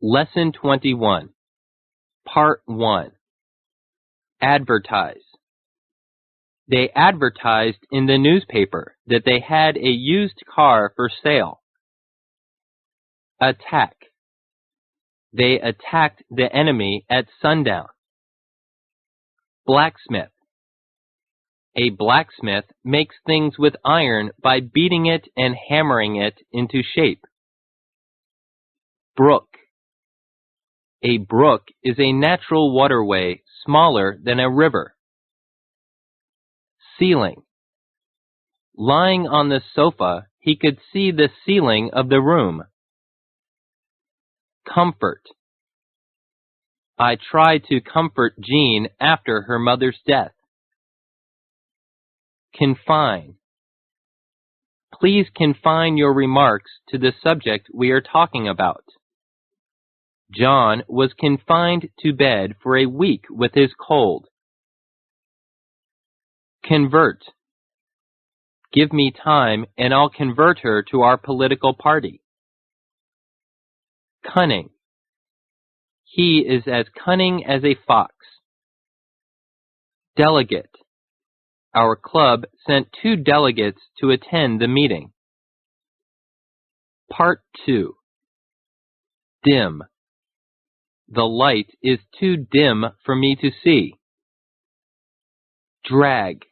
Lesson 21, Part 1. Advertise. They advertised in the newspaper that they had a used car for sale. Attack. They attacked the enemy at sundown. Blacksmith. A blacksmith makes things with iron by beating it and hammering it into shape. Brook. A brook is a natural waterway smaller than a river. Ceiling. Lying on the sofa, he could see the ceiling of the room. Comfort. I tried to comfort Jean after her mother's death. Confine. Please confine your remarks to the subject we are talking about. John was confined to bed for a week with his cold. Convert. Give me time and I'll convert her to our political party. Cunning. He is as cunning as a fox. Delegate. Our club sent 2 delegates to attend the meeting. Part 2. Dim. The light is too dim for me to see. Drag.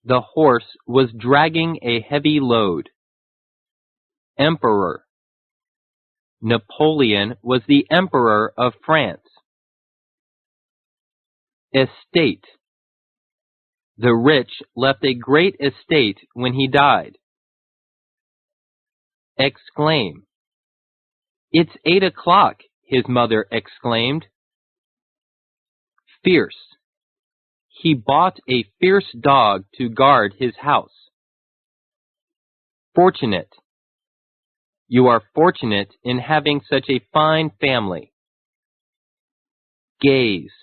The horse was dragging a heavy load. Emperor. Napoleon was the Emperor of France. Estate. The rich left a great estate when he died. Exclaim. It's 8 o'clock, his mother exclaimed. Fierce. He bought a fierce dog to guard his house. Fortunate. You are fortunate in having such a fine family. Gaze.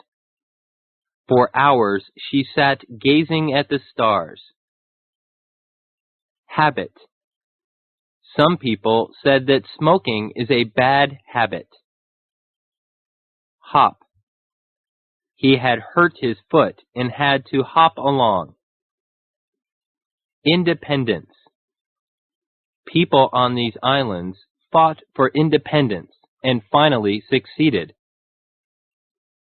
For hours she sat gazing at the stars. Habit. Some people said that smoking is a bad habit. Hop. He had hurt his foot and had to hop along. Independence. People on these islands fought for independence and finally succeeded.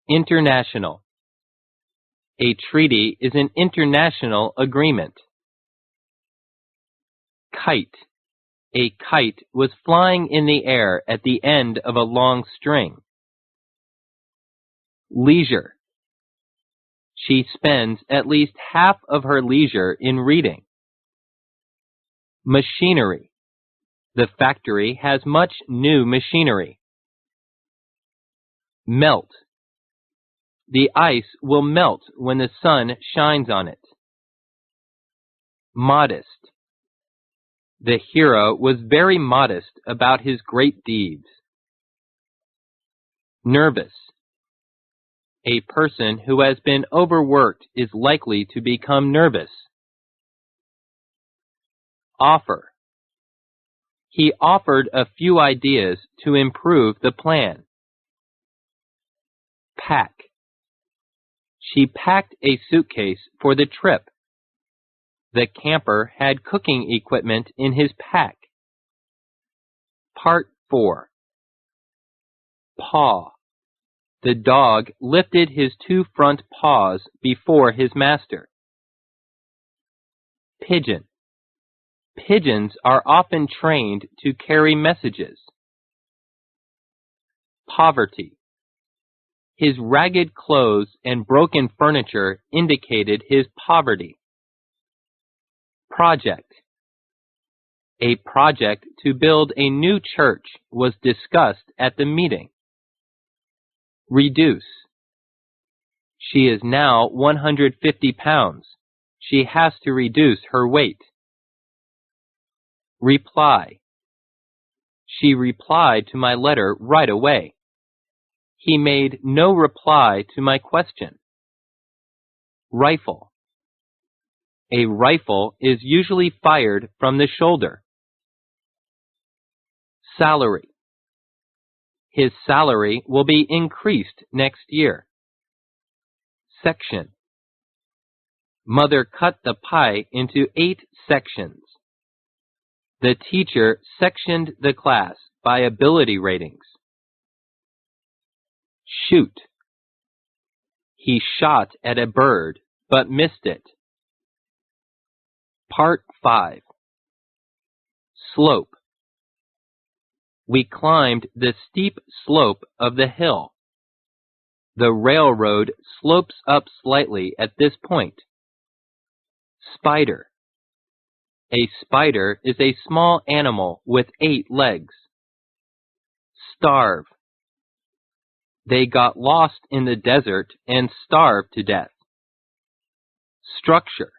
International. A treaty is an international agreement. Kite. A kite was flying in the air at the end of a long string. Leisure. She spends at least half of her leisure in reading. Machinery. The factory has much new machinery. Melt. The ice will melt when the sun shines on it. Modest. The hero was very modest about his great deeds. Nervous. A person who has been overworked is likely to become nervous. Offer. He offered a few ideas to improve the plan. Pack. She packed a suitcase for the trip. The camper had cooking equipment in his pack. Part 4. Paw. The dog lifted his 2 front paws before his master. Pigeon. Pigeons are often trained to carry messages. Poverty. His ragged clothes and broken furniture indicated his poverty. Project. A project to build a new church was discussed at the meeting. Reduce. She is now 150 pounds. She has to reduce her weight. Reply. She replied to my letter right away. He made no reply to my question. Rifle. A rifle is usually fired from the shoulder. Salary. His salary will be increased next year. Section. Mother cut the pie into 8 sections. The teacher sectioned the class by ability ratings. Shoot. He shot at a bird, but missed it. Part 5. Slope. We climbed the steep slope of the hill. The railroad slopes up slightly at this point. Spider. A spider is a small animal with 8 legs. Starve. They got lost in the desert and starved to death. Structure.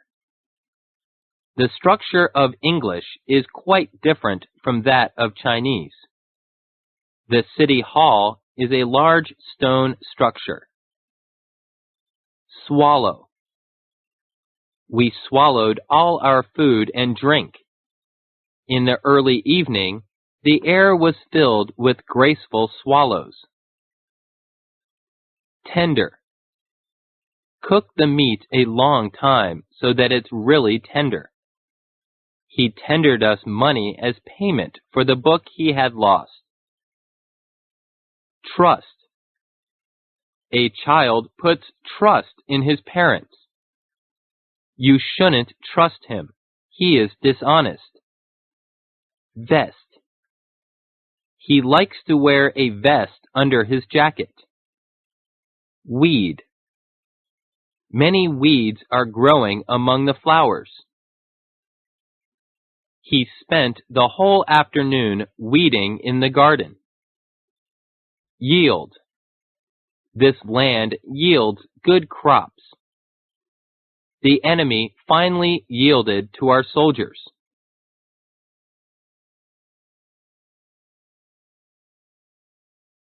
The structure of English is quite different from that of Chinese. The city hall is a large stone structure. Swallow. We swallowed all our food and drink. In the early evening, the air was filled with graceful swallows. Tender. Cook the meat a long time so that it's really tender. He tendered us money as payment for the book he had lost. Trust. A child puts trust in his parents. You shouldn't trust him. He is dishonest. Vest. He likes to wear a vest under his jacket. Weed. Many weeds are growing among the flowers. He spent the whole afternoon weeding in the garden. Yield. This land yields good crops. The enemy finally yielded to our soldiers.